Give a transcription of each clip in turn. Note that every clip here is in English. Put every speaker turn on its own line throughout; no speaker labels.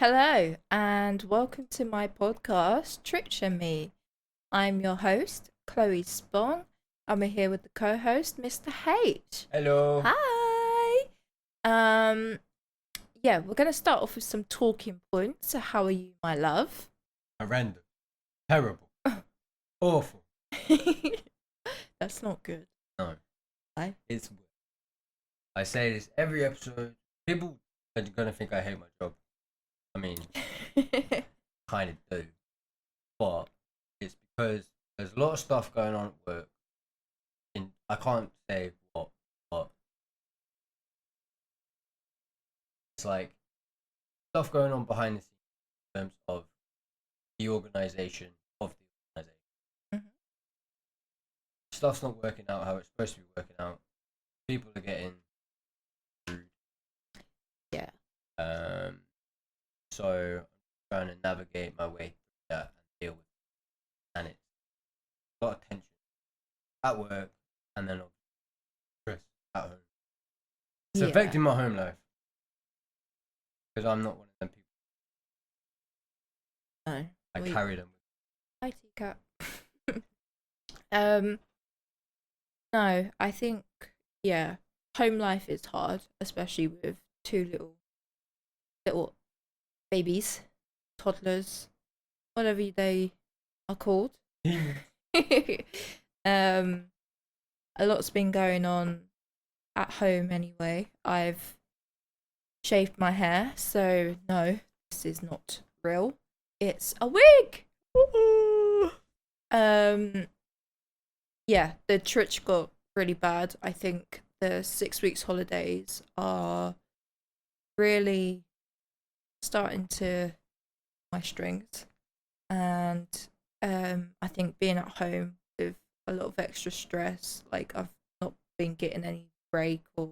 Hello, and welcome to my podcast, Trich and Me. I'm your host, Chloe Spong. I'm here with the co-host, Mr. H.
Hello.
Hi. Um, yeah, we're gonna start off with some talking points. So, how are you, my love?
Horrendous. Terrible. Awful.
That's not good.
No.
Why?
It's weird. I say this every episode. People are gonna think I hate my job. I mean, kind of do. But it's because there's a lot of stuff going on at work. And I can't say what, but it's like stuff going on behind the scenes in terms of the organization of the organization.
Mhm.
Stuff's not working out how it's supposed to be working out. People are getting rude.
Yeah.
So I'm trying to navigate my way through that and deal with it. And it's a lot of tension at work and then stress at home. It's
Yeah.
affecting my home life because I'm not one of them people.
No.
I carry them.
Hi, teacup. um. No, I think home life is hard, especially with two little babies, toddlers, whatever they are called. um, a lot's been going on at home anyway. I've shaved my hair, so no, this is not real. It's a wig. um, yeah, the trich got really bad. I think the 6 weeks holidays are really starting to my strings, and I think being at home with a lot of extra stress, like I've not been getting any break, or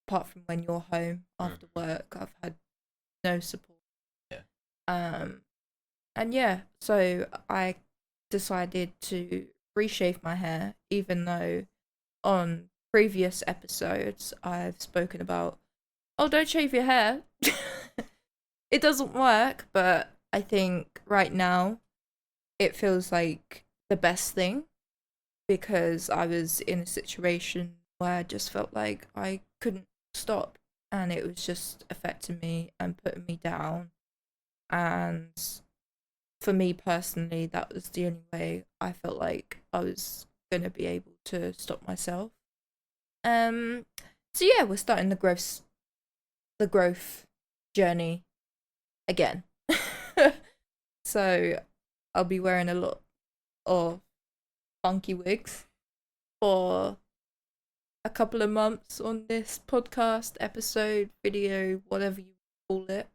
apart from when you're home after work, I've had no support.
Yeah.
And yeah, so I decided to reshave my hair, even though on previous episodes I've spoken about, oh, don't shave your hair. It doesn't work, but I think right now it feels like the best thing, because I was in a situation where I just felt like I couldn't stop, and it was just affecting me and putting me down. And for me personally, that was the only way I felt like I was going to be able to stop myself. Um so yeah, we're starting the growth journey again. So I'll be wearing a lot of funky wigs for a couple of months on this podcast, episode, video, whatever you call it.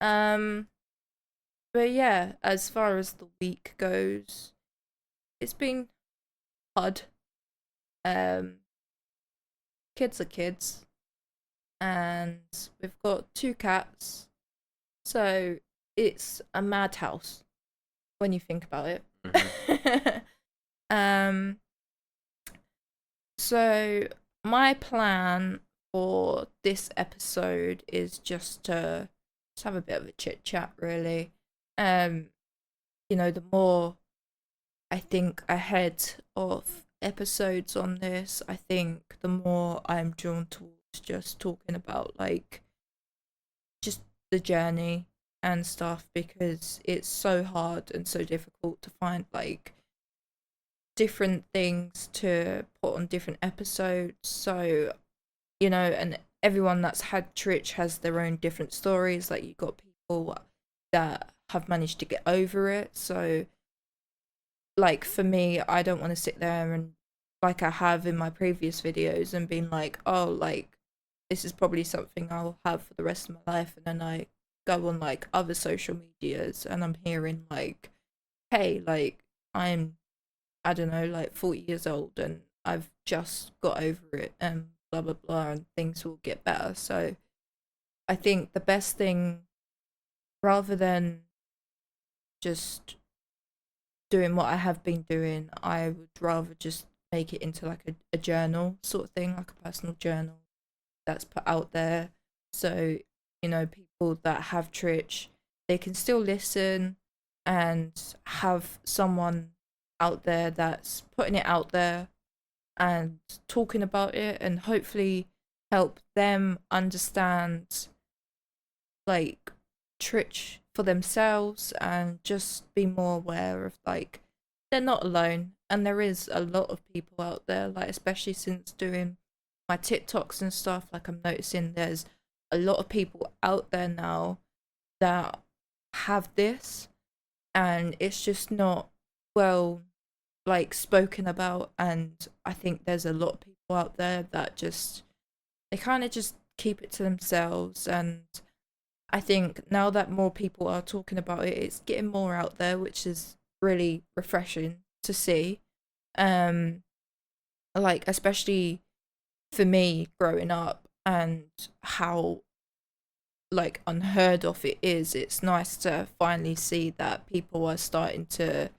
Um, but yeah, as far as the week goes, it's been hard. Um, Kids are kids, and we've got two cats, so it's a madhouse when you think about it.
Mm-hmm.
um, So my plan for this episode is just have a bit of a chit chat, really. Um, the more I think ahead of episodes on this, I think the more I'm drawn towards just talking about like just the journey and stuff, because it's so hard and so difficult to find like different things to put on different episodes. So, and everyone that's had Trich has their own different stories. Like, you got people that have managed to get over it. So, like, for me, I don't want to sit there and, like I have in my previous videos, and being like, oh, like, this is probably something I'll have for the rest of my life. And then I go on, like, other social medias and I'm hearing, like, hey, like, I don't know, like 40 years old and I've just got over it and blah, blah, blah, and things will get better. So I think the best thing, rather than just doing what I have been doing, I would rather just make it into like a journal sort of thing, like a personal journal that's put out there. So, people people that have trich, they can still listen and have someone out there that's putting it out there and talking about it, and hopefully help them understand like trich for themselves and just be more aware of like they're not alone, and there is a lot of people out there, like especially since doing my TikToks and stuff, like I'm noticing there's a lot of people out there now that have this, and it's just not well like spoken about. And I think there's a lot of people out there that just they kind of just keep it to themselves. And I think now that more people are talking about it, it's getting more out there, which is really refreshing to see. um like especially for me growing up, and how like unheard of it is, it's nice to finally see that people are starting to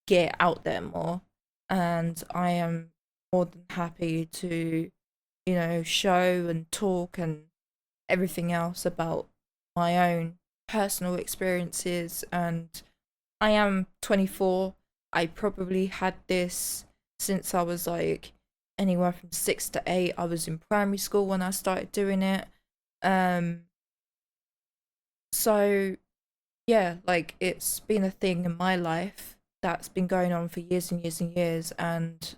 get out there more. And I am more than happy to, show and talk and everything else about my own personal experiences. And I am 24. I probably had this since I was like anywhere from 6 to 8. I was in primary school when I started doing it. Um, so yeah, like it's been a thing in my life that's been going on for years and years and years, and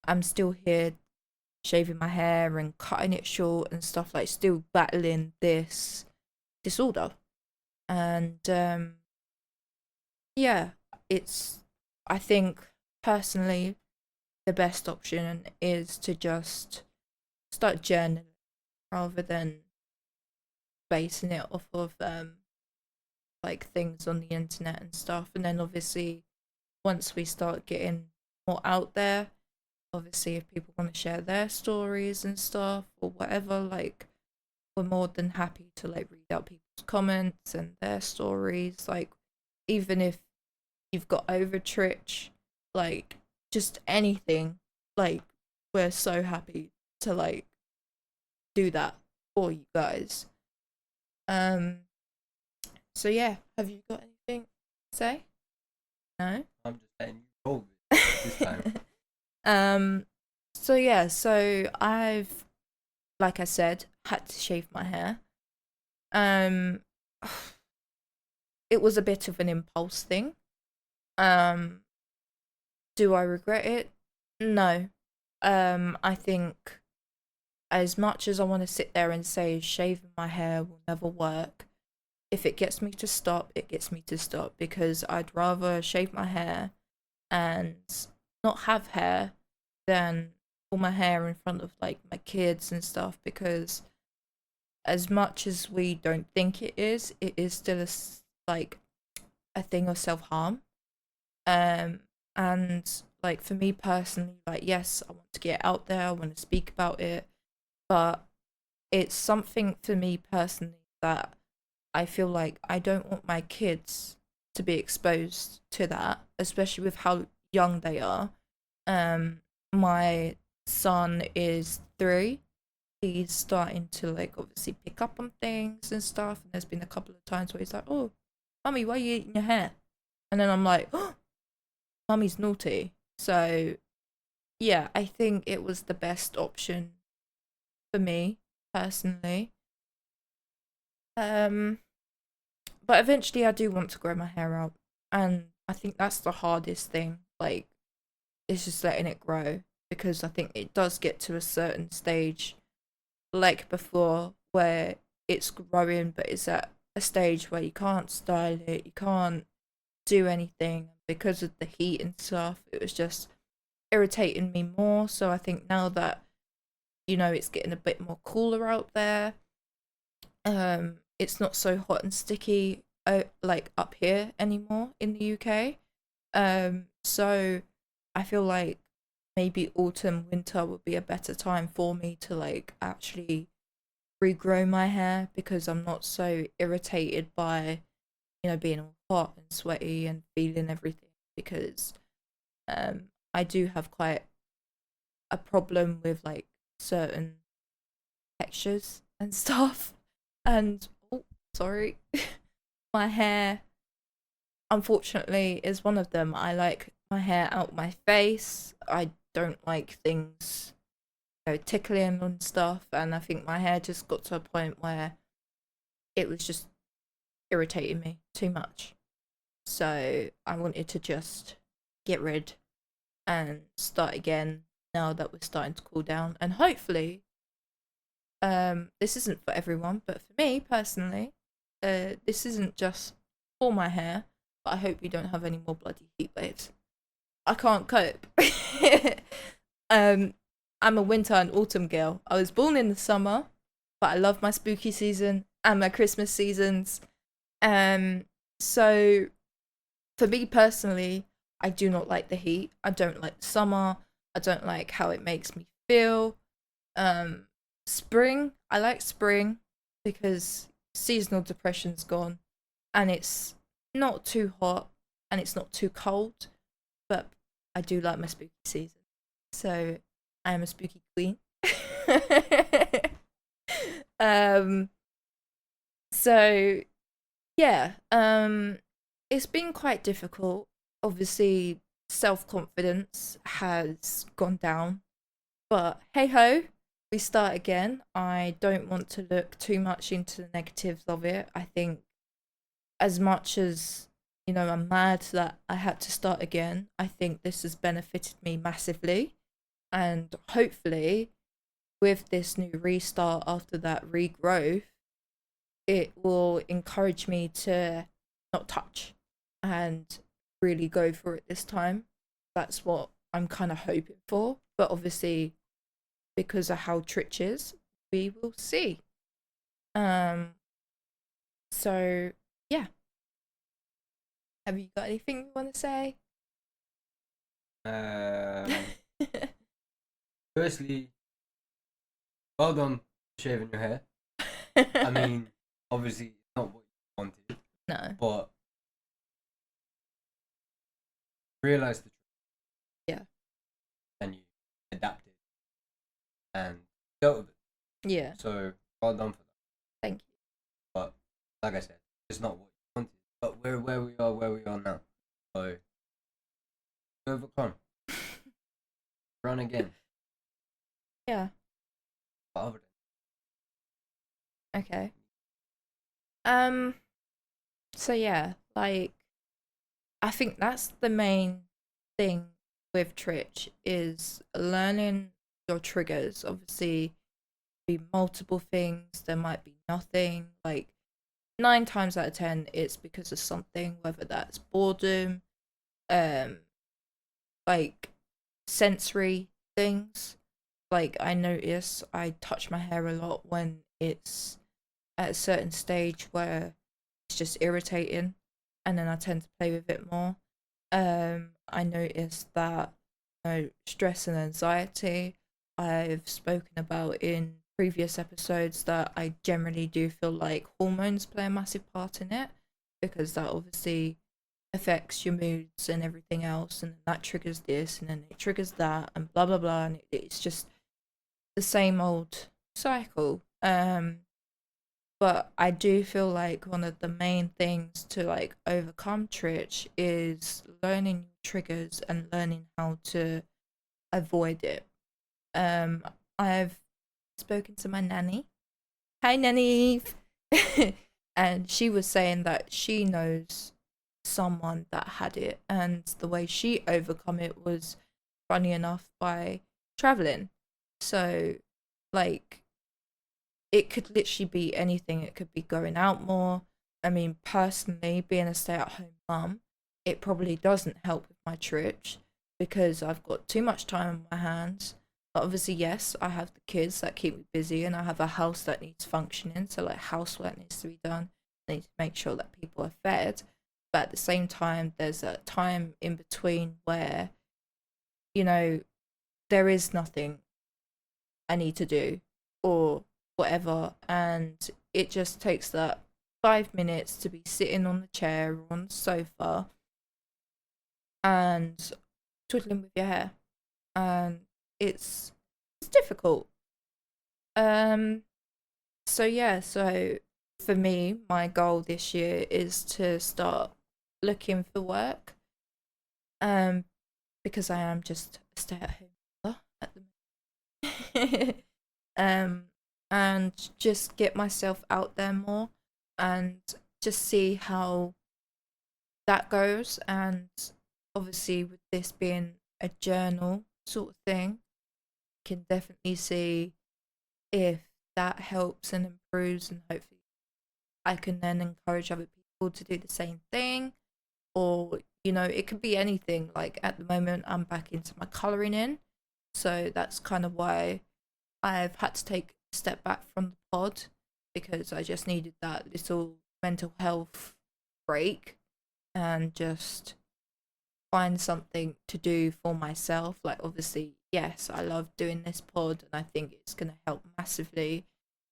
I'm still here shaving my hair and cutting it short and stuff, like still battling this disorder. And yeah, it's I think personally the best option is to just start journaling rather than basing it off of like things on the internet and stuff. And then obviously once we start getting more out there, obviously if people want to share their stories and stuff or whatever, like we're more than happy to like read out people's comments and their stories. Like even if you've got over trich, like just anything, like we're so happy to like do that for you guys. um so yeah, have you got anything to say? No.
I'm just saying you roll this time.
um so yeah, so I've, like I said, had to shave my hair. um it was a bit of an impulse thing. um do I regret it? No. I think as much as I want to sit there and say shaving my hair will never work, if it gets me to stop, it gets me to stop, because I'd rather shave my hair and not have hair than pull my hair in front of like my kids and stuff. Because as much as we don't think it is still like a thing of self-harm. um and like for me personally, like yes, I want to get out there, I want to speak about it, but it's something for me personally that I feel like I don't want my kids to be exposed to that, especially with how young they are. My son is 3. He's starting to like obviously pick up on things and stuff, and there's been a couple of times where he's like, "Oh, mummy, why are you eating your hair?" And then I'm like, "Oh, mummy's naughty." So yeah, I think it was the best option for me personally. Um, but eventually I do want to grow my hair out, and I think that's the hardest thing. Like, it's just letting it grow, because I think it does get to a certain stage, like before, where it's growing, but it's at a stage where you can't style it, you can't do anything because of the heat and stuff. It was just irritating me more. So I think now that it's getting a bit more cooler out there, it's not so hot and sticky like up here anymore in the UK. So I feel like maybe autumn winter would be a better time for me to like actually regrow my hair, because I'm not so irritated by being all hot and sweaty and feeling everything. Because I do have quite a problem with like certain textures and stuff. And oh, Sorry. My hair, unfortunately, is one of them. I like my hair out my face. I don't like things, tickling and stuff. And I think my hair just got to a point where it was just irritating me too much. So I wanted to just get rid and start again now that we're starting to cool down. And hopefully, this isn't for everyone, but for me personally, this isn't just for my hair, but I hope we don't have any more bloody heat waves. I can't cope. um, I'm a winter and autumn girl. I was born in the summer, but I love my spooky season and my Christmas seasons. Um, so for me personally, I do not like the heat. I don't like the summer. I don't like how it makes me feel. Um, Spring, I like spring because seasonal depression's gone and it's not too hot and it's not too cold, but I do like my spooky season. So I am a spooky queen. um so yeah, it's been quite difficult. Obviously, self-confidence has gone down, but hey ho, we start again. I don't want to look too much into the negatives of it. I think as much as, I'm mad that I had to start again, I think this has benefited me massively. And hopefully, with this new restart after that regrowth, it will encourage me to not touch and really go for it this time. That's what I'm kind of hoping for. But obviously, because of how trich is, we will see. Um. So yeah, have you got anything you want to say?
Firstly, well done for shaving your hair. I mean, obviously, it's not what you wanted,
No.
but realized the truth.
Yeah.
And you adapted and dealt with it.
Yeah.
So well done for that.
Thank you.
But like I said, it's not what you wanted. But we're where we are now. So overcome. Run again.
Yeah.
But
Okay. So yeah, like I think that's the main thing with trich is learning your triggers. Obviously, be multiple things. There might be nothing. Like 9 times out of 10, it's because of something. Whether that's boredom, um, like sensory things. Like I notice I touch my hair a lot when it's at a certain stage where it's just irritating, and then I tend to play with it more. I noticed that, stress and anxiety, I've spoken about in previous episodes that I generally do feel like hormones play a massive part in it because that obviously affects your moods and everything else, and that triggers this and then it triggers that and blah blah blah, and it's just the same old cycle. But I do feel like one of the main things to like overcome trich is learning triggers and learning how to avoid it. Um, I've spoken to my nanny. Hi, nanny. And she was saying that she knows someone that had it, and the way she overcome it was, funny enough, by traveling. So, like, it could literally be anything. It could be going out more. I mean, personally, being a stay-at-home mum, it probably doesn't help with my trich because I've got too much time on my hands. But obviously, yes, I have the kids that keep me busy, and I have a house that needs functioning. So, like, housework needs to be done. I need to make sure that people are fed. But at the same time, there's a time in between where, you know, there is nothing I need to do or whatever. And it just takes that 5 minutes to be sitting on the chair or on the sofa and twiddling with your hair. And it's difficult. So yeah, so for me, my goal this year is to start looking for work. Um, because I am just a stay-at-home mother at the moment. um, and just get myself out there more, and just see how that goes. And obviously, with this being a journal sort of thing, can definitely see if that helps and improves, and hopefully I can then encourage other people to do the same thing. Or, it could be anything. Like at the moment, I'm back into my colouring in. So that's kind of why I've had to take a step back from the pod, because I just needed that little mental health break and just find something to do for myself. Like, obviously, yes, I love doing this pod and I think it's going to help massively.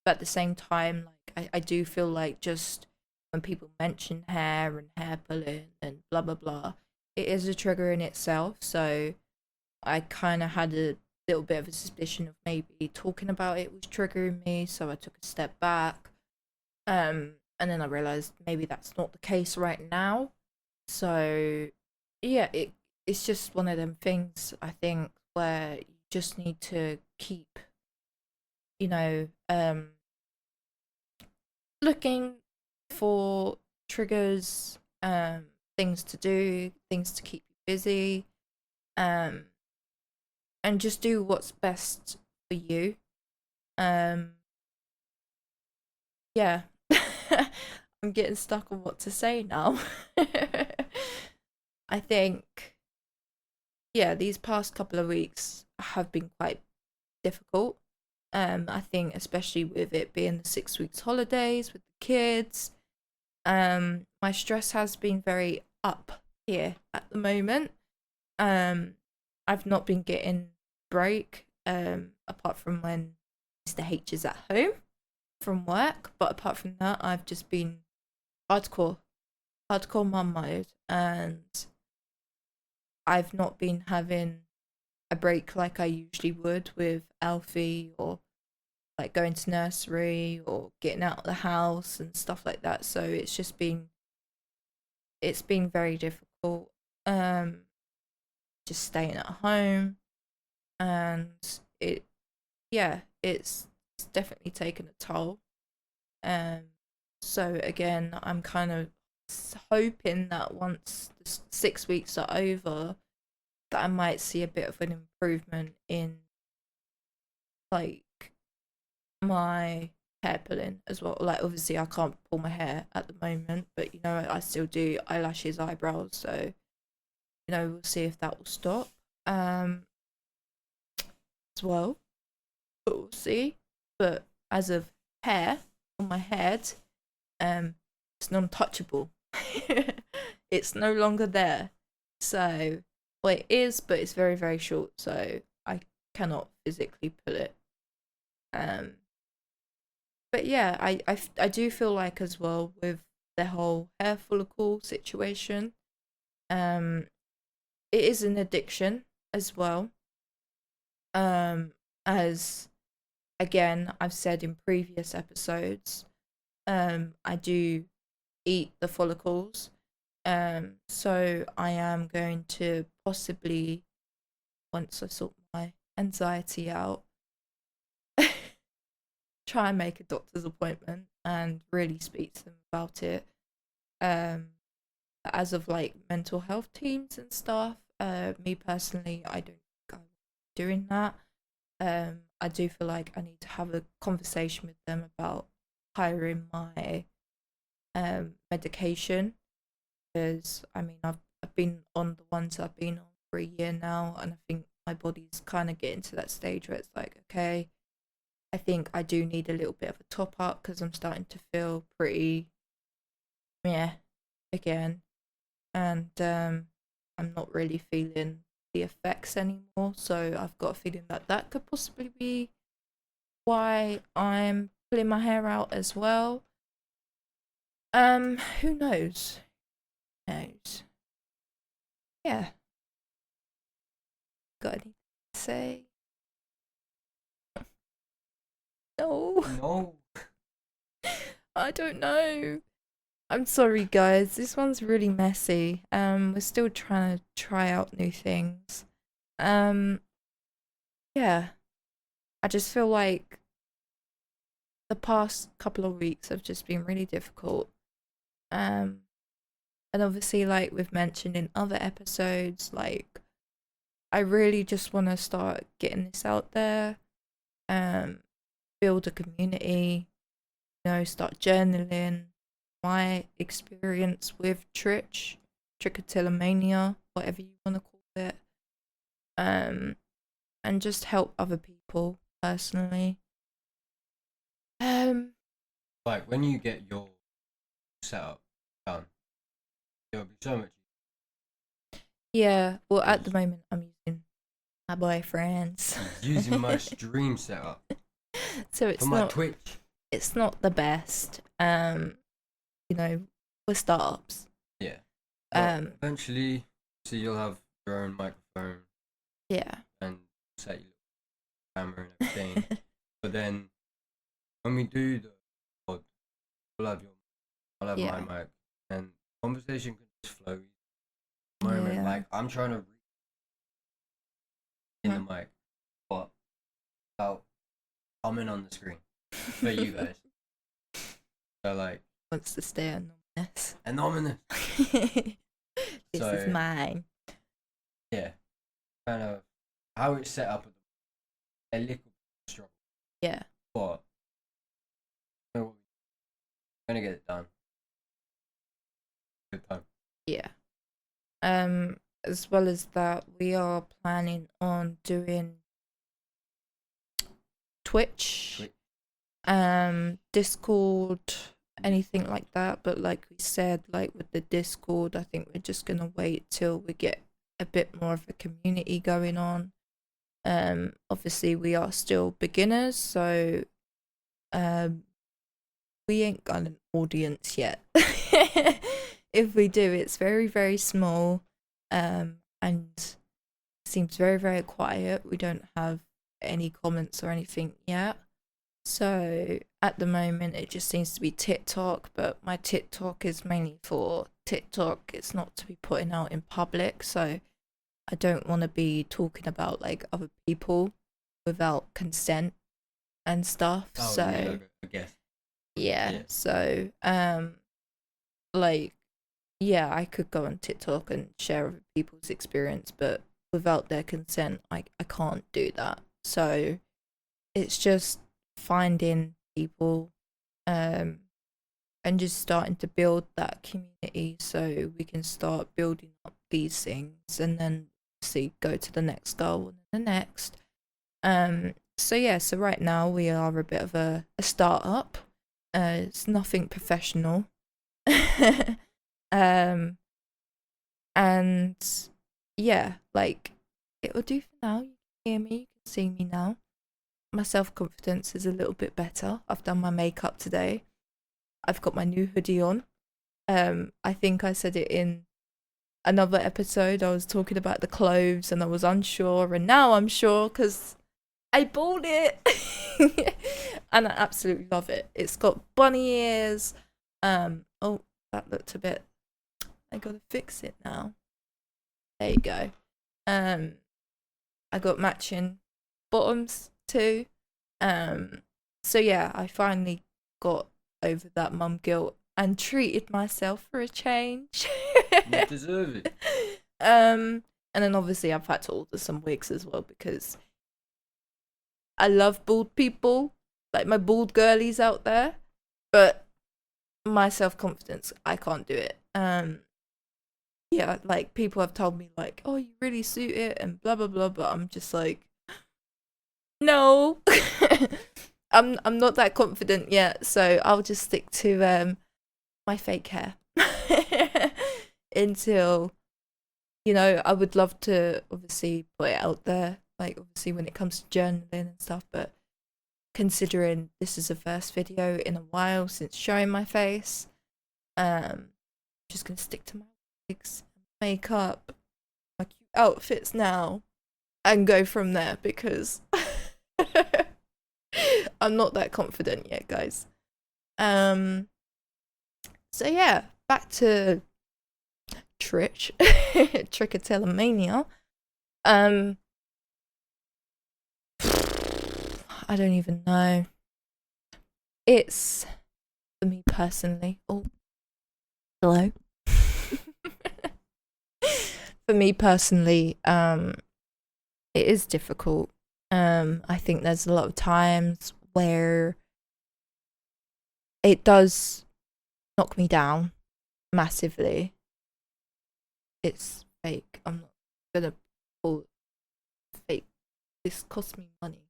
But at the same time, like, I do feel like just when people mention hair and hair pulling and blah, blah, blah, it is a trigger in itself. So I kind of had a little bit of a suspicion of maybe talking about it was triggering me. So I took a step back. And then I realized maybe that's not the case right now. So yeah, it's just one of them things, I think, where you just need to keep, you know, looking for triggers, things to do, things to keep you busy, um, and just do what's best for you. Um, yeah, I'm getting stuck on what to say now. I think, yeah, these past couple of weeks have been quite difficult. I think especially with it being the 6 weeks holidays with the kids, my stress has been very up here at the moment. Um, I've not been getting break, apart from when Mr. H is at home from work. But apart from that, I've just been hardcore, hardcore mum mode, and I've not been having a break like I usually would with Alfie, or like going to nursery or getting out of the house and stuff like that. So it's been very difficult. Um, just staying at home, and it yeah, it's definitely taken a toll. Um, so again, I'm kind of hoping that once the 6 weeks are over, that I might see a bit of an improvement in, like, my hair pulling as well. Like, obviously I can't pull my hair at the moment, but I still do eyelashes, eyebrows, so we'll see if that will stop um as well. But we'll see. But as of hair on my head, it's non-touchable. It's no longer there. So, well, it is, but it's very, very short, so I cannot physically pull it. um but yeah, I do feel like, as well, with the whole hair follicle situation, um it is an addiction as well. As, again, I've said in previous episodes, I do eat the follicles. So I am going to possibly, once I sort my anxiety out, try and make a doctor's appointment and really speak to them about it. Um, as of like mental health teams and stuff, me personally, I don't go doing that. I do feel like I need to have a conversation with them about hiring my medication, because I mean I've been on the ones I've been on for a year now, and I think my body's kind of getting to that stage where it's like, okay, I think I do need a little bit of a top up, because I'm starting to feel pretty yeah again, and I'm not really feeling the effects anymore. So I've got a feeling that that could possibly be why I'm pulling my hair out as well. Who knows? Who knows? Yeah, got anything to say? No.
No.
I don't know. I'm sorry, guys. This one's really messy. We're still trying to try out new things. Um, yeah. I just feel like the past couple of weeks have just been really difficult. Um, and obviously, like we've mentioned in other episodes, like I really just want to start getting this out there. Um, build a community. Start journaling my experience with trichotillomania, whatever you want to call it. And just help other people personally.
Like when you get your setup done, it'll be so much
Yeah, well, at the
easier.
moment, I'm using my boyfriend's.
Using my stream setup
So
for my Twitch.
It's not the best. We're startups.
Yeah. But eventually, so you'll have your own microphone.
Yeah.
And set your camera and everything. But then when we do the pod, I'll have my mic, and conversation can just flow. Moment, like I'm trying to read in the mic, but without coming on the screen for you guys. So like
Wants to stay anonymous.
Anonymous.
This is mine.
Yeah, kind of how it's set up. A little bit struggle.
Yeah.
But we're gonna get it done. Good time.
Yeah. As well as that, we are planning on doing Twitch. Discord, anything like that. But like we said, like with the Discord, I think we're just gonna wait till we get a bit more of a community going on. Obviously we are still beginners, so we ain't got an audience yet. If we do, it's very, very small, and seems very, very quiet. We don't have any comments or anything yet. So at the moment, it just seems to be TikTok, but my TikTok is mainly for TikTok. It's not to be putting out in public, so I don't want to be talking about like other people without consent and stuff.
Oh,
so
yeah, I guess.
yeah. So like yeah, I could go on TikTok and share other people's experience, but without their consent, I can't do that. So it's just finding people and just starting to build that community so we can start building up these things and then see go to the next goal and the next. So right now we are a bit of a startup. It's nothing professional. And yeah, like it'll do for now. You can hear me, you can see me now. My self-confidence is a little bit better. I've done my makeup today. I've got my new hoodie on. I think I said it in another episode. I was talking about the clothes and I was unsure, and now I'm sure because I bought it. And I absolutely love it. It's got bunny ears. Oh, that looked a bit, I gotta fix it now. There you go. I got matching bottoms too. So yeah, I finally got over that mum guilt and treated myself for a change.
You deserve it.
And then obviously I've had to order some wigs as well because I love bald people, like my bald girlies out there, but my self-confidence, I can't do it. Yeah, like people have told me like, oh, you really suit it and blah blah blah, but I'm just like, no. I'm not that confident yet, so I'll just stick to my fake hair until, I would love to obviously put it out there, like obviously when it comes to journaling and stuff, but considering this is the first video in a while since showing my face, I'm just gonna stick to my wigs, makeup, my cute outfits now, and go from there because I'm not that confident yet, guys. So yeah, back to trich, trichotillomania. I don't even know. It's for me personally. Oh, hello. For me personally, it is difficult. I think there's a lot of times where it does knock me down massively. It's fake. I'm not gonna pull fake. This cost me money.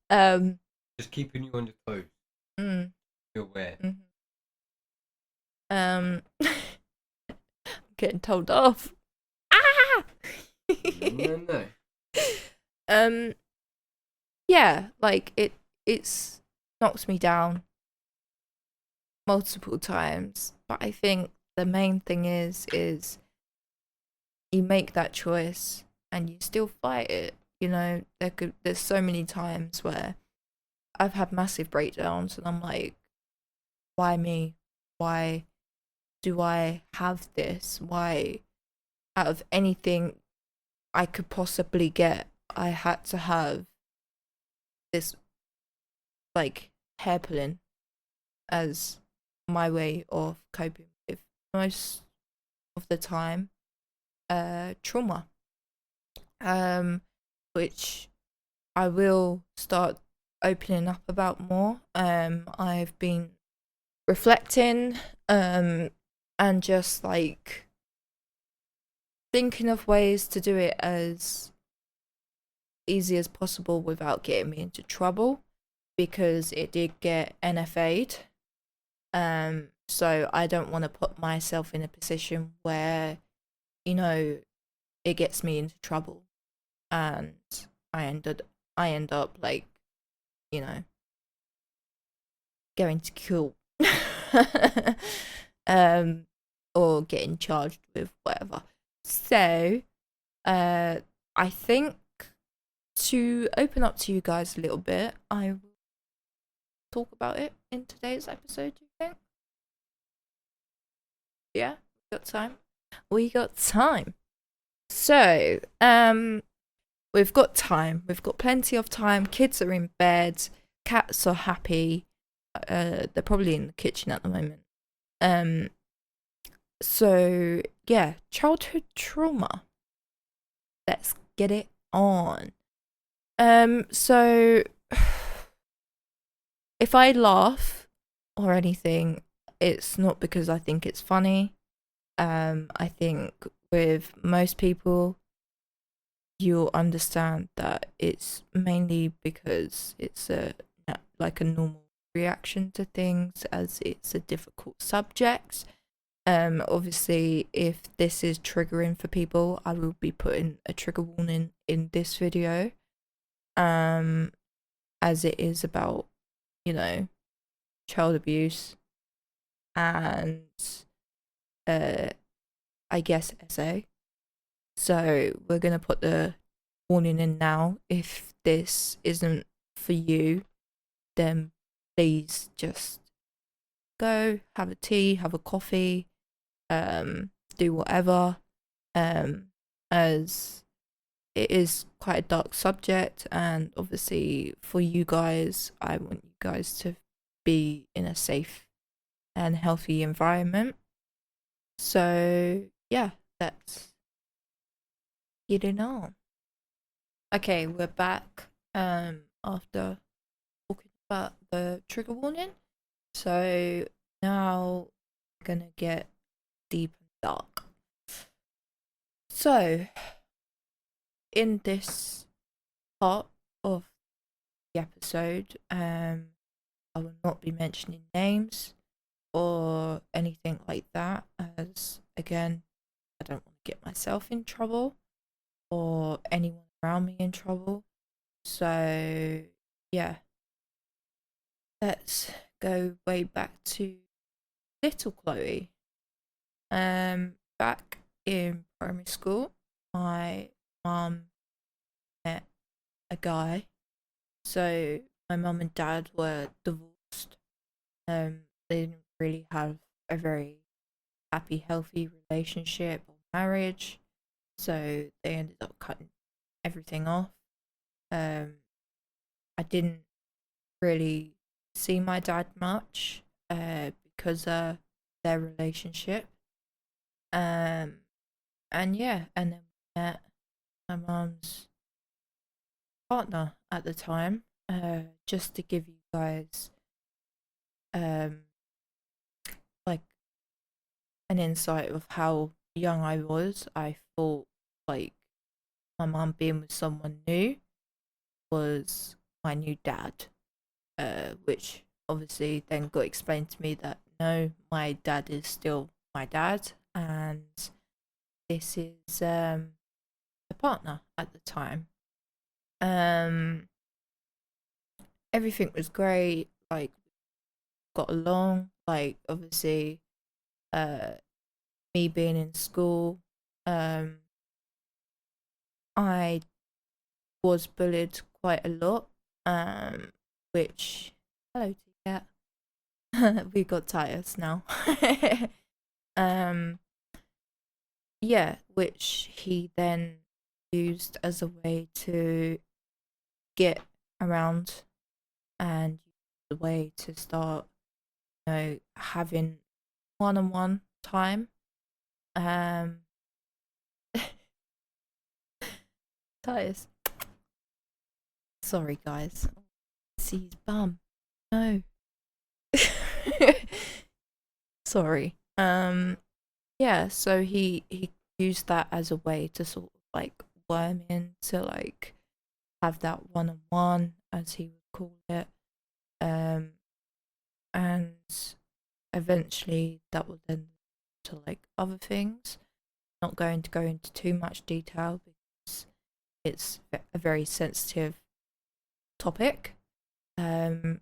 um.
Just keeping you on your toes.
Mm,
You're aware.
mm-hmm. I'm getting told off. Ah.
No.
Um. Yeah, like it's knocks me down multiple times, but I think the main thing is you make that choice and you still fight it. You know, there's so many times where I've had massive breakdowns and I'm like, why me? Why do I have this? Why, out of anything I could possibly get, I had to have this like hair pulling as my way of coping with most of the time trauma, which I will start opening up about more. I've been reflecting and just like thinking of ways to do it as easy as possible without getting me into trouble, because it did get NFA'd. So I don't want to put myself in a position where, you know, it gets me into trouble and I end up like, you know, going to kill or getting charged with whatever. So I think to open up to you guys a little bit, I will talk about it in today's episode. Do you think? Yeah, we got time. We got time. So, we've got time. We've got plenty of time. Kids are in bed. Cats are happy. They're probably in the kitchen at the moment. So yeah, childhood trauma. Let's get it on. So if I laugh or anything, it's not because I think it's funny. I think with most people, you'll understand that it's mainly because it's like a normal reaction to things, as it's a difficult subject. Obviously, if this is triggering for people, I will be putting a trigger warning in this video, as it is about, you know, child abuse and I guess SA. So we're gonna put the warning in now. If this isn't for you, then please just go have a tea, have a coffee, do whatever, as it is quite a dark subject, and obviously for you guys, I want you guys to be in a safe and healthy environment. So yeah, let's get it on. Okay, we're back after talking about the trigger warning. So now we're gonna get deep and dark. So in this part of the episode, I will not be mentioning names or anything like that, as again, I don't want to get myself in trouble or anyone around me in trouble. So yeah, let's go way back to little Chloe. Back in primary school, my mum met a guy. So my mum and dad were divorced. They didn't really have a very happy, healthy relationship or marriage, so they ended up cutting everything off. Um, I didn't really see my dad much because of their relationship. Um, and yeah, and then we met my mum's partner at the time. Just to give you guys um like an insight of how young I was, I thought like my mum being with someone new was my new dad. Which obviously then got explained to me that no, my dad is still my dad, and this is a partner at the time. Um, Everything was great. Like got along. Like obviously, uh, me being in school, um, I was bullied quite a lot. Um, which hello to you. We got tires now. um, yeah, which he then used as a way to get around and the way to start, having one-on-one time. Um, Titus, sorry guys. See his bum. No. Sorry. Yeah, so he used that as a way to sort of like worm in to like have that one-on-one, as he would call it. Um, and eventually that would then to like other things. Not going to go into too much detail because it's a very sensitive topic. Um,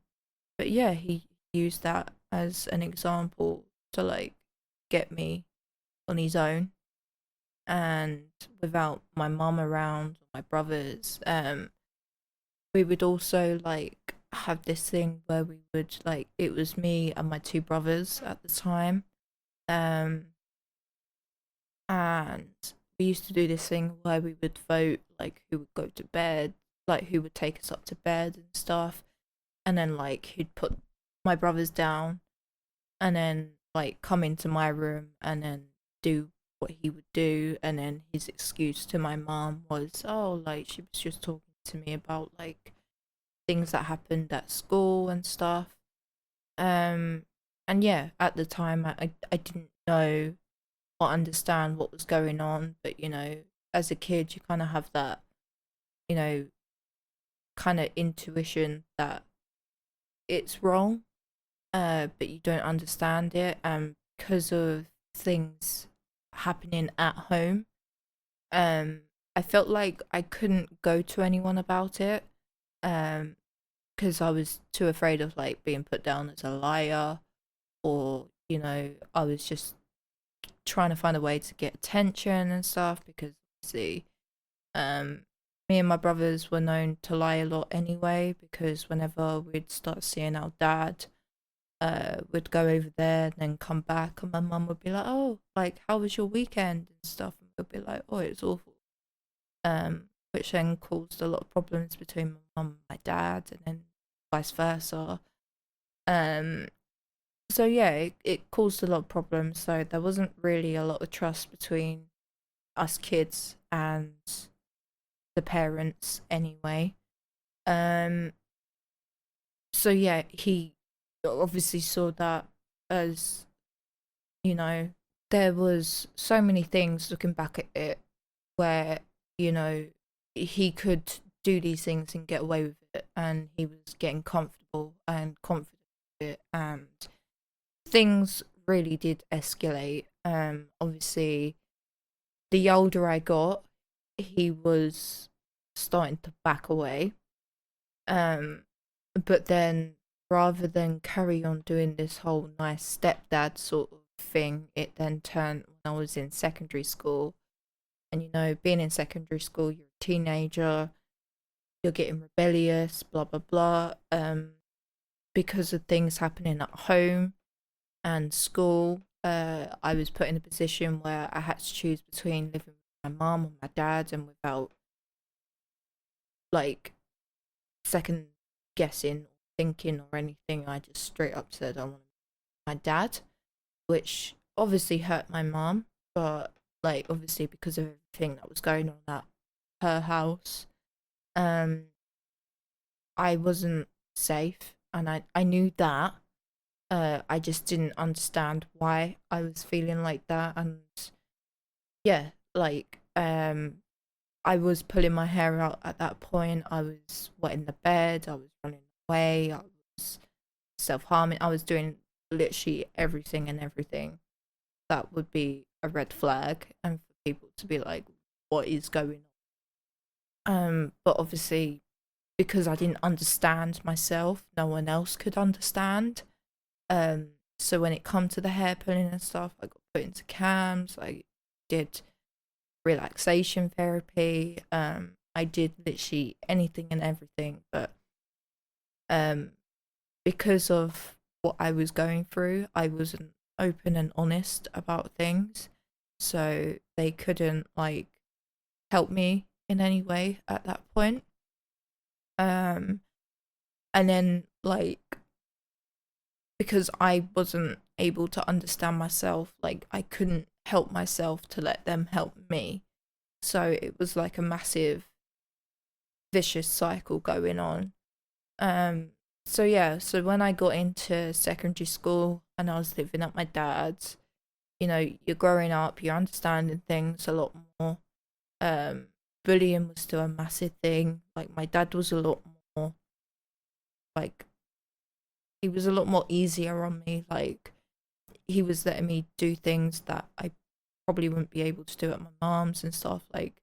but yeah, he used that as an example to like get me on his own, and without my mum around or my brothers. We would also like have this thing where we would like, it was me and my two brothers at the time. Um, and we used to do this thing where we would vote like who would go to bed, like who would take us up to bed and stuff, and then like he'd put my brothers down, and then like come into my room and then do what he would do, and then his excuse to my mom was, oh, like she was just talking to me about like things that happened at school and stuff. um and yeah, at the time I didn't know or understand what was going on, but as a kid you kind of have that, you know kind of intuition that it's wrong, but you don't understand it, and because of things happening at home, um I felt like I couldn't go to anyone about it, um because I was too afraid of like being put down as a liar, or I was just trying to find a way to get attention and stuff, because obviously, um me and my brothers were known to lie a lot anyway, because whenever we'd start seeing our dad, would go over there and then come back, and my mum would be like, oh, like how was your weekend and stuff, and we'd be like, oh, it's awful. Which then caused a lot of problems between my mum and my dad, and then vice versa. um so yeah, it caused a lot of problems, so there wasn't really a lot of trust between us kids and the parents anyway. um so yeah, he obviously saw that as, you know there was so many things looking back at it where, you know he could do these things and get away with it, and he was getting comfortable and confident with it, and things really did escalate. Obviously, the older I got, he was starting to back away. Um, but then rather than carry on doing this whole nice stepdad sort of thing, it then turned when I was in secondary school. And being in secondary school, you're a teenager, you're getting rebellious, blah blah blah, because of things happening at home and school. I was put in a position where I had to choose between living with my mom or my dad, and without like second guessing or thinking or anything, I just straight up said I want my dad, which obviously hurt my mom, but like obviously because of everything that was going on at her house, um, I wasn't safe, and I knew that. I just didn't understand why I was feeling like that, and yeah, like I was pulling my hair out at that point. I was wetting the bed. I was running away. I was self harming. I was doing literally everything and everything that would be a red flag, and for people to be like, "What is going on?" But obviously, because I didn't understand myself, no one else could understand. So when it come to the hair pulling and stuff, I got put into cams. I did relaxation therapy. I did literally anything and everything, but um, because of what I was going through, I wasn't open and honest about things, so they couldn't like help me in any way at that point. Um, and then like because I wasn't able to understand myself, like I couldn't help myself to let them help me. So it was like a massive vicious cycle going on. Um, so yeah, so when I got into secondary school and I was living at my dad's, you know, you're growing up, you're understanding things a lot more. Um, Bullying was still a massive thing. Like my dad was a lot more like he was a lot more easier on me. Like he was letting me do things that I probably wouldn't be able to do at my mom's and stuff. Like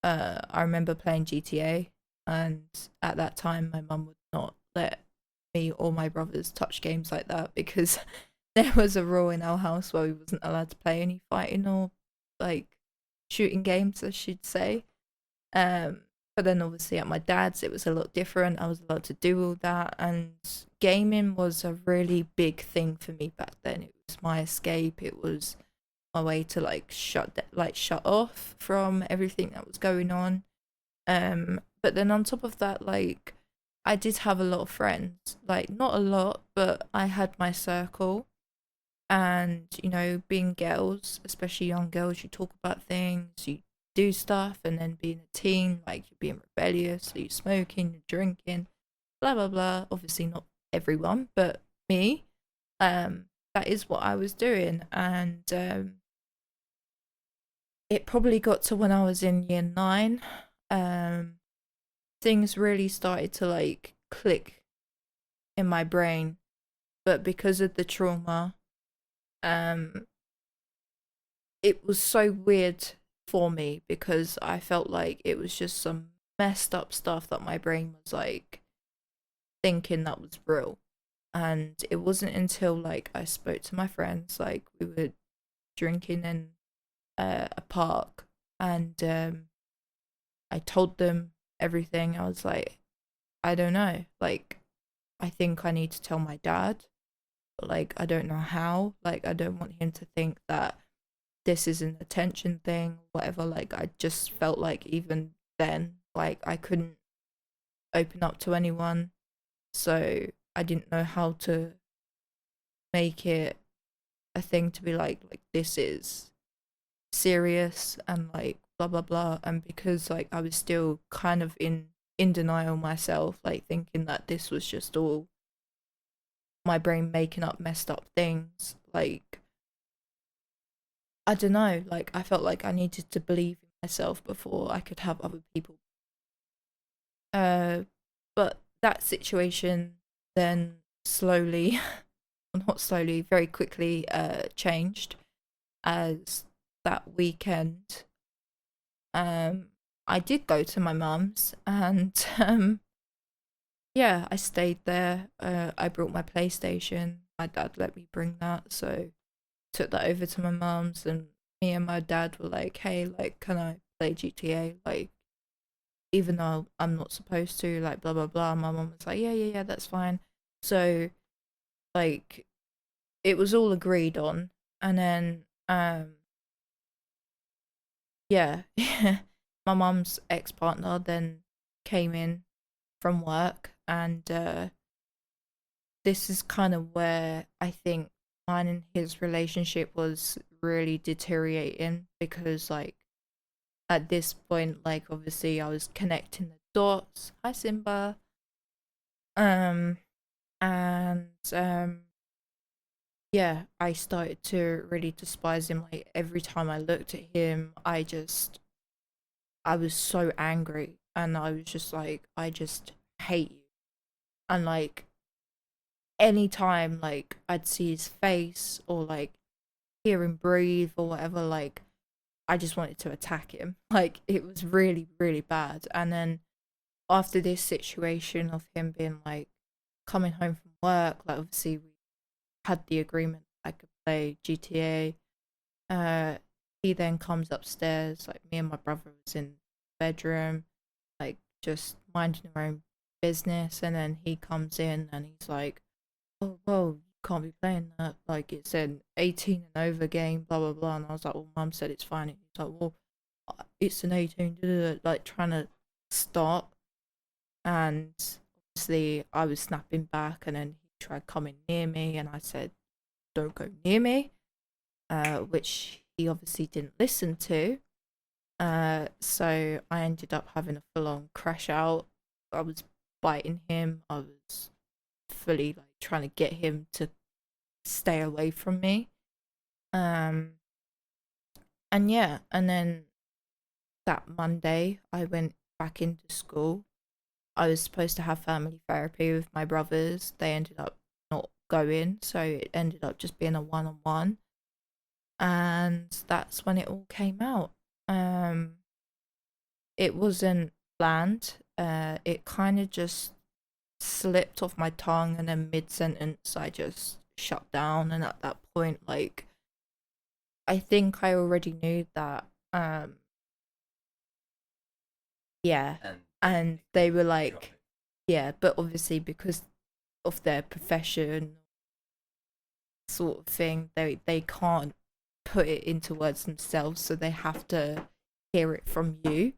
I remember playing GTA, and at that time my mum would not let me or my brothers touch games like that because there was a rule in our house where we wasn't allowed to play any fighting or like shooting games, I should say. Um, but then obviously at my dad's it was a lot different. I was allowed to do all that, and gaming was a really big thing for me back then. It was my escape. It was my way to like shut off from everything that was going on. But then on top of that, like I did have a lot of friends. Like not a lot, but I had my circle. And you know, being girls, especially young girls, you talk about things, you do stuff, and then being a teen, like you're being rebellious, so you're smoking, you're drinking, blah blah blah. Obviously not everyone, but me. That is what I was doing, and it probably got to when I was in year nine. Um, Things really started to like click in my brain, but because of the trauma, um, it was so weird for me because I felt like it was just some messed up stuff that my brain was like thinking that was real. And it wasn't until like I spoke to my friends, like we were drinking in a park, and I told them everything. I was like, I don't know, like I think I need to tell my dad, but like I don't know how. Like I don't want him to think that this is an attention thing, whatever. Like I just felt like even then, like I couldn't open up to anyone, so I didn't know how to make it a thing to be like this is serious and like blah blah blah. And because like I was still kind of in denial myself, like thinking that this was just all my brain making up messed up things, like I don't know, like I felt like I needed to believe in myself before I could have other people. Uh, but that situation then slowly, not slowly, very quickly, changed as that weekend. Um, I did go to my mum's, and yeah, I stayed there. I brought my PlayStation. My dad let me bring that, so took that over to my mum's, and me and my dad were like, "Hey, like, can I play GTA? Like, even though I'm not supposed to, like blah blah blah. My mom was like, yeah, yeah, yeah, that's fine. So like it was all agreed on, and then yeah, my mum's ex partner then came in from work, and this is kind of where I think mine and his relationship was really deteriorating, because like at this point, like obviously I was connecting the dots. Hi Simba. Um and yeah, I started to really despise him. Like every time I looked at him, I was so angry, and I was just like, I just hate you. And like anytime like I'd see his face or like hear him breathe or whatever, like I just wanted to attack him. Like it was really, really bad. And then after this situation of him being like coming home from work, like obviously we had the agreement I could play GTA. Uh, he then comes upstairs, like me and my brother was in the bedroom, like just minding our own business, and then he comes in and he's like, "Oh, well, you can't be playing that. Like it's an 18 and over game, blah blah blah." And I was like, "Well, Mum said it's fine." And he's like, "Well, it's an 18," like trying to stop, and obviously I was snapping back, and then he tried coming near me, and I said, "Don't go near me," which he obviously didn't listen to. So I ended up having a full on crash out. I was biting him. I was fully like trying to get him to stay away from me. Um, and yeah, and then that Monday I went back into school. I was supposed to have family therapy with my brothers. They ended up not going, so it ended up just being a one on one. And that's when it all came out. Um, it wasn't planned. It kind of just slipped off my tongue, and then mid sentence, I just shut down. And at that point, like, I think I already knew that. Yeah,
And
and they were like, yeah, but obviously because of their profession, sort of thing, they can't put it into words themselves, so they have to hear it from you.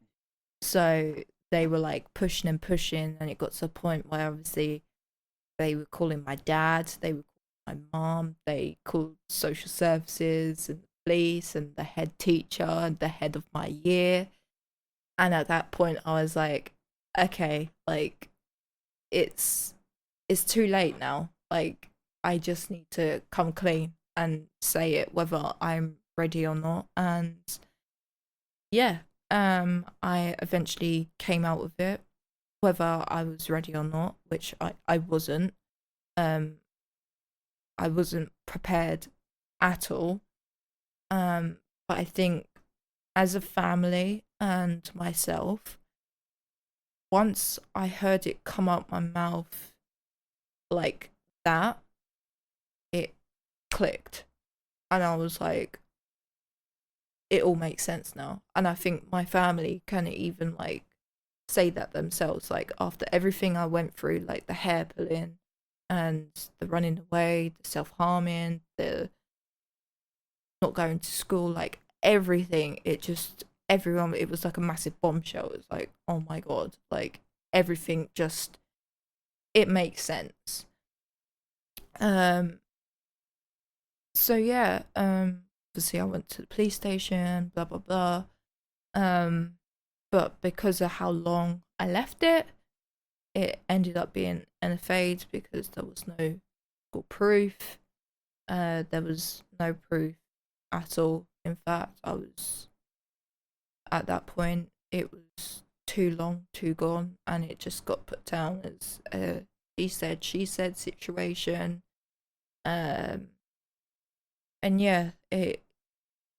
So they were like pushing and pushing, and it got to a point where obviously they were calling my dad, they were calling my mom, they called social services and the police and the head teacher and the head of my year. And at that point I was like, okay, like it's it's too late now. Like I just need to come clean and say it whether I'm ready or not. And yeah, I eventually came out with it whether I was ready or not, which I wasn't. Um I wasn't prepared at all. But I think as a family and myself, once I heard it come out my mouth like that, it clicked. And I was like, it all makes sense now. And I think my family can even like say that themselves. Like after everything I went through, like the hair pulling and the running away, the self harming, the not going to school, like everything, it just everyone, it was like a massive bombshell. It was like, oh my god, like everything just, it makes sense. Um so yeah, obviously I went to the police station, blah blah blah. Um but because of how long I left it, it ended up being NFA'd because there was no school proof. There was no proof at all. In fact, I was at that point, it was too long, too gone, and it just got put down as a he said, she said situation. Um, and yeah, it.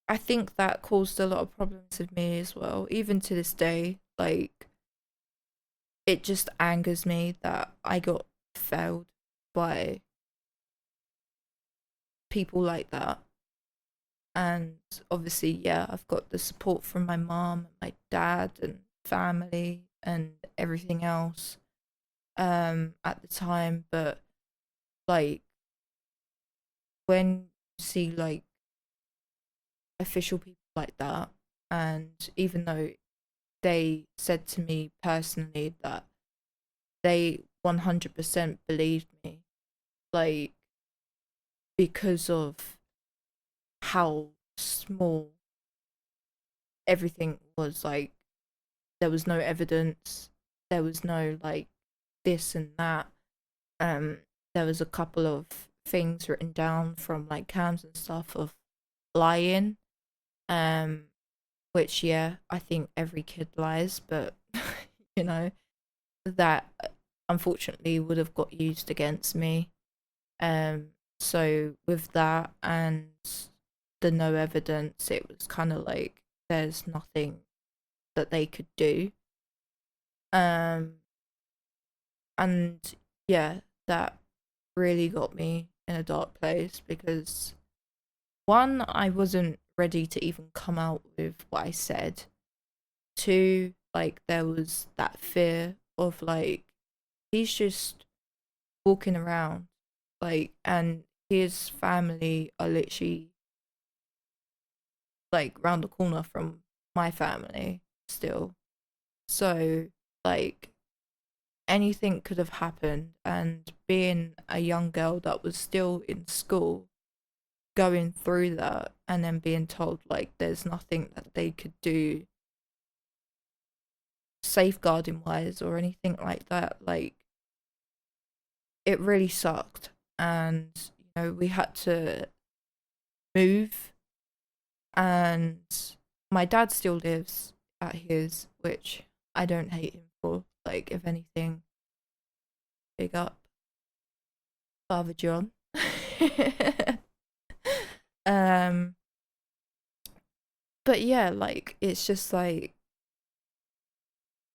I think that caused a lot of problems with me as well. Even to this day, like it just angers me that I got failed by people like that. And obviously, yeah, I've got the support from my mom, my dad, and family, and everything else at the time. But like when you see like official people like that, and even though they said to me personally that they 100% believed me, like because of how small everything was, like there was no evidence, there was no like this and that. um there was a couple of things written down from like cams and stuff of lying, um which, yeah, I think every kid lies, but you know, that unfortunately would have got used against me. So with that and the no evidence, it was kind of like there's nothing that they could do. Um, and yeah, that really got me in a dark place because one, I wasn't ready to even come out with what I said. Two, like there was that fear of like he's just walking around, like, and his family are literally like round the corner from my family still. So like anything could have happened, and being a young girl that was still in school going through that and then being told like there's nothing that they could do safeguarding wise or anything like that, like it really sucked. And you know, we had to move, and my dad still lives at his, which I don't hate him for. Like, if anything, big up Father John. um, but yeah, like it's just like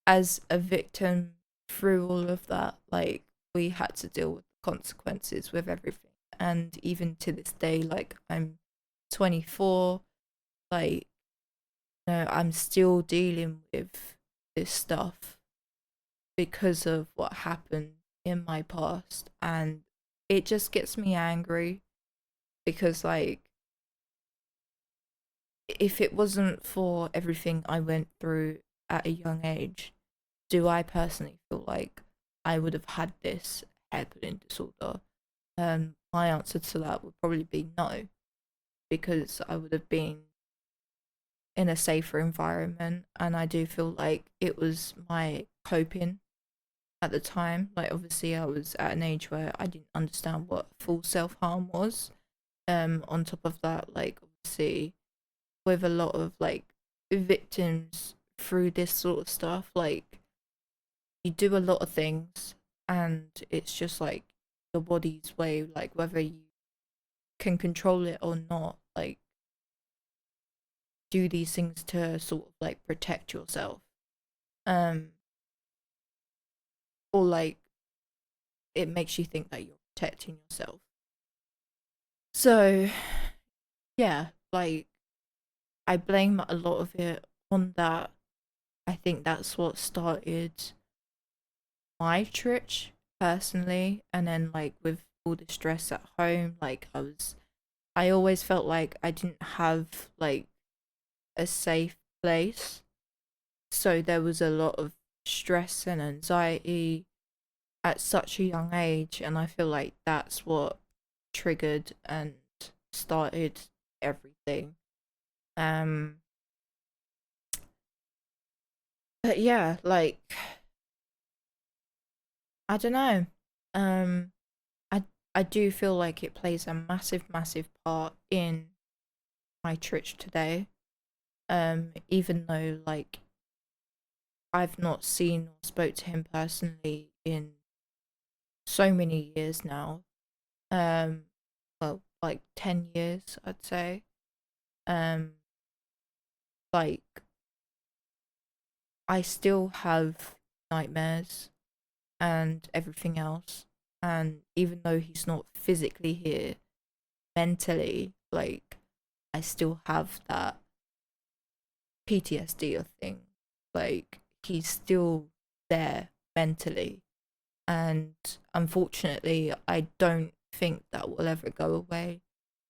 as a victim through all of that, like we had to deal with the consequences with everything. And even to this day, like I'm 24, like no, I'm still dealing with this stuff because of what happened in my past, and it just gets me angry because like if it wasn't for everything I went through at a young age, do I personally feel like I would have had this hairpulling disorder? My answer to that would probably be no, because I would have been in a safer environment, and I do feel like it was my coping at the time. Like obviously I was at an age where I didn't understand what full self harm was. On top of that, like obviously with a lot of like victims through this sort of stuff, like you do a lot of things and it's just like your body's way, like whether you can control it or not, like do these things to sort of like protect yourself. Um or like it makes you think that you're protecting yourself. So yeah, like I blame a lot of it on that. I think that's what started my trich personally, and then like with all the stress at home, like I always felt like I didn't have like a safe place. So there was a lot of stress and anxiety at such a young age, and I feel like that's what triggered and started everything. Um but yeah, like I don't know. Um I I do feel like it plays a massive part in my trich today. Even though like I've not seen or spoke to him personally in so many years now. Um well, like 10 years I'd say. Um like I still have nightmares and everything else, and even though he's not physically here, mentally, like I still have that PTSD thing. Like he's still there mentally. And unfortunately, I don't think that will ever go away.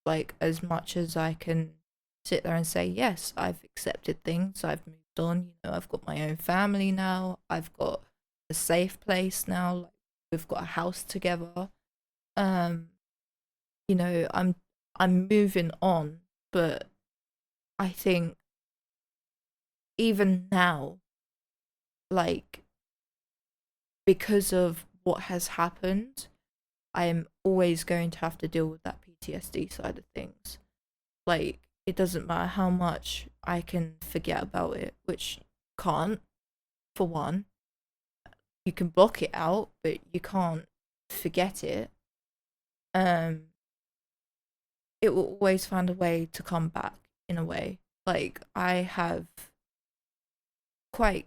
Like, as much as I can sit there and say, yes, I've accepted things, I've moved on, I've got my own family now, I've got a safe place now, like, we've got a house together. Um, I'm moving on, but I think even now, like, because of what has happened, I am always going to have to deal with that PTSD side of things. Like, it doesn't matter how much I can forget about it, which can't, for one. You can block it out, but you can't forget it. Um, it will always find a way to come back in a way. Like, quite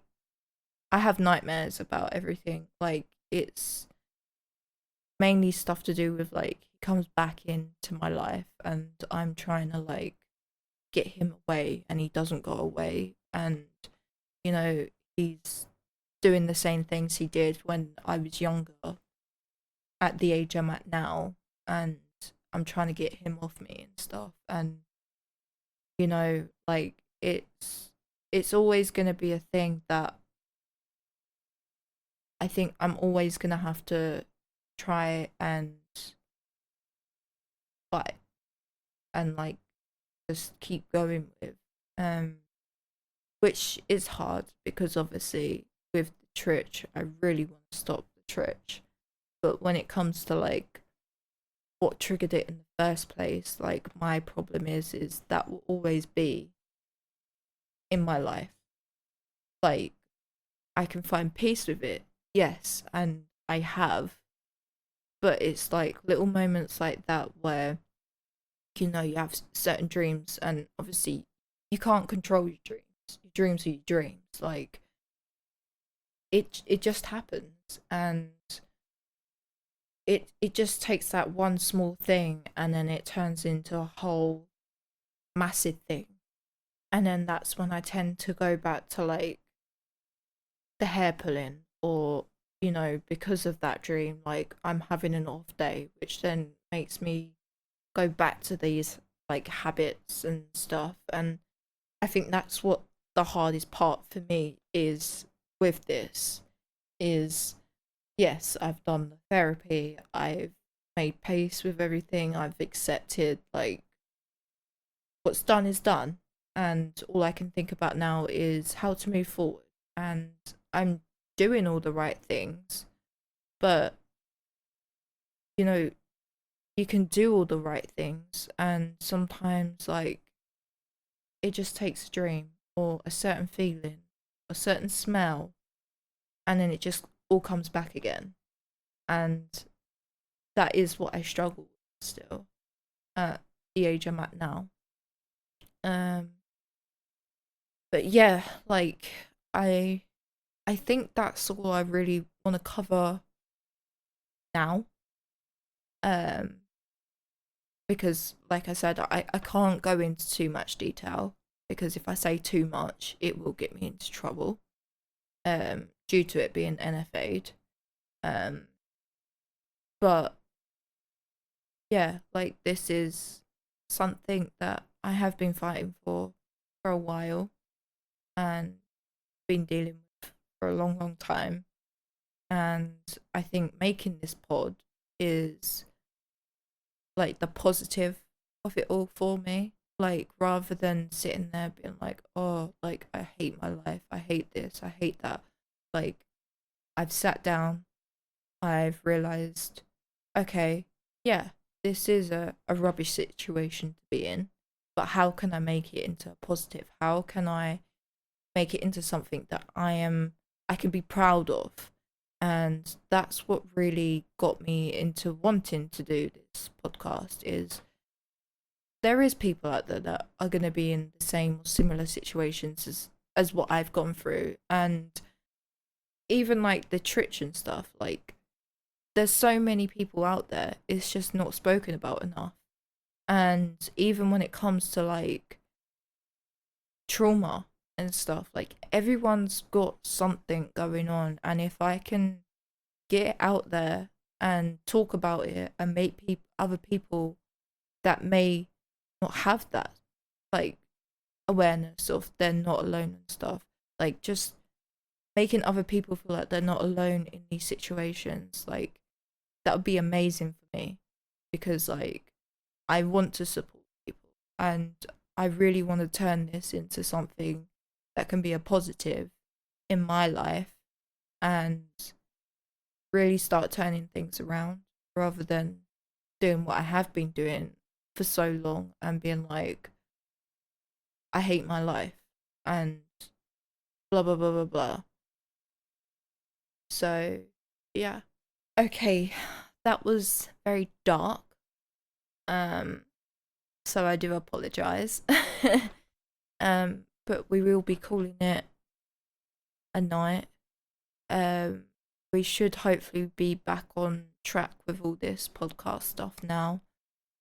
I have nightmares about everything. Like, it's mainly stuff to do with, like, he comes back into my life and I'm trying to, like, get him away and he doesn't go away. And, he's doing the same things he did when I was younger at the age I'm at now. And I'm trying to get him off me and stuff. And, like, it's always going to be a thing that I think I'm always going to have to try and fight and, like, just keep going with. Which is hard because obviously with the trich, I really want to stop the trich. But when it comes to, like, what triggered it in the first place, like, my problem is that will always be in my life. Like, I can find peace with it, yes, and I have. But it's like little moments like that where, you have certain dreams, and obviously you can't control your dreams. Your dreams are your dreams. Like, it just happens, and it just takes that one small thing, and then it turns into a whole massive thing. And then that's when I tend to go back to, like, the hair pulling, or, because of that dream, like, I'm having an off day, which then makes me go back to these, like, habits and stuff. And I think that's what the hardest part for me is with this is, yes, I've done the therapy, I've made peace with everything, I've accepted, like, what's done is done, and all I can think about now is how to move forward. And I'm doing all the right things, but, you can do all the right things, and sometimes, like, it just takes a dream or a certain feeling, a certain smell, and then it just all comes back again. And that is what I struggle with still at the age I'm at now. Um, but yeah, like, I think that's all I really want to cover now. Um, because, like I said, I can't go into too much detail, because if I say too much, it will get me into trouble. Due to it being NFA'd. But yeah, like, this is something that I have been fighting for a while, and been dealing with for a long, long time. And I think making this pod is, like, the positive of it all for me. Like, rather than sitting there being like, oh, like, I hate my life, I hate this, I hate that. Like, I've sat down, I've realized, okay, yeah, this is a rubbish situation to be in, but how can I make it into a positive? How can I make it into something that I can be proud of? And that's what really got me into wanting to do this podcast, is there is people out there that are going to be in the same or similar situations as what I've gone through. And even, like, the trich and stuff, like, there's so many people out there, it's just not spoken about enough. And even when it comes to, like, trauma, and stuff. Like everyone's got something going on, and if I can get it out there and talk about it and make other people that may not have that like awareness of they're not alone and stuff, like just making other people feel like they're not alone in these situations, like that would be amazing for me, because like I want to support people, and I really want to turn this into something that can be a positive in my life and really start turning things around, rather than doing what I have been doing for so long and being like, I hate my life and blah blah blah blah blah. So yeah. Okay, that was very dark. Um so I do apologize. But we will be calling it a night. Um we should hopefully be back on track with all this podcast stuff now.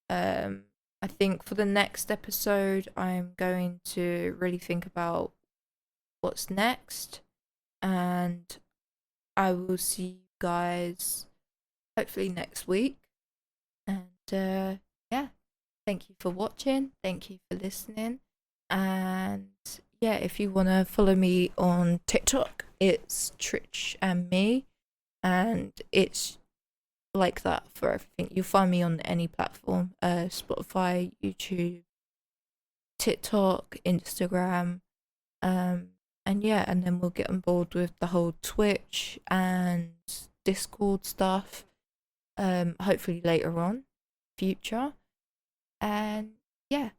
I think for the next episode, I'm going to really think about what's next, and I will see you guys hopefully next week. And yeah, thank you for watching, thank you for listening, and yeah, if you want to follow me on TikTok, it's Trich and me, and it's like that for everything. You'll find me on any platform, Spotify, YouTube, TikTok, Instagram, and yeah, and then we'll get on board with the whole Twitch and Discord stuff, hopefully later on, future. And yeah,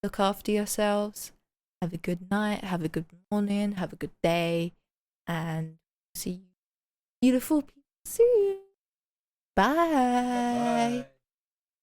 look after yourselves, have a good night, have a good morning, have a good day, and see you beautiful people soon. Bye.
Bye.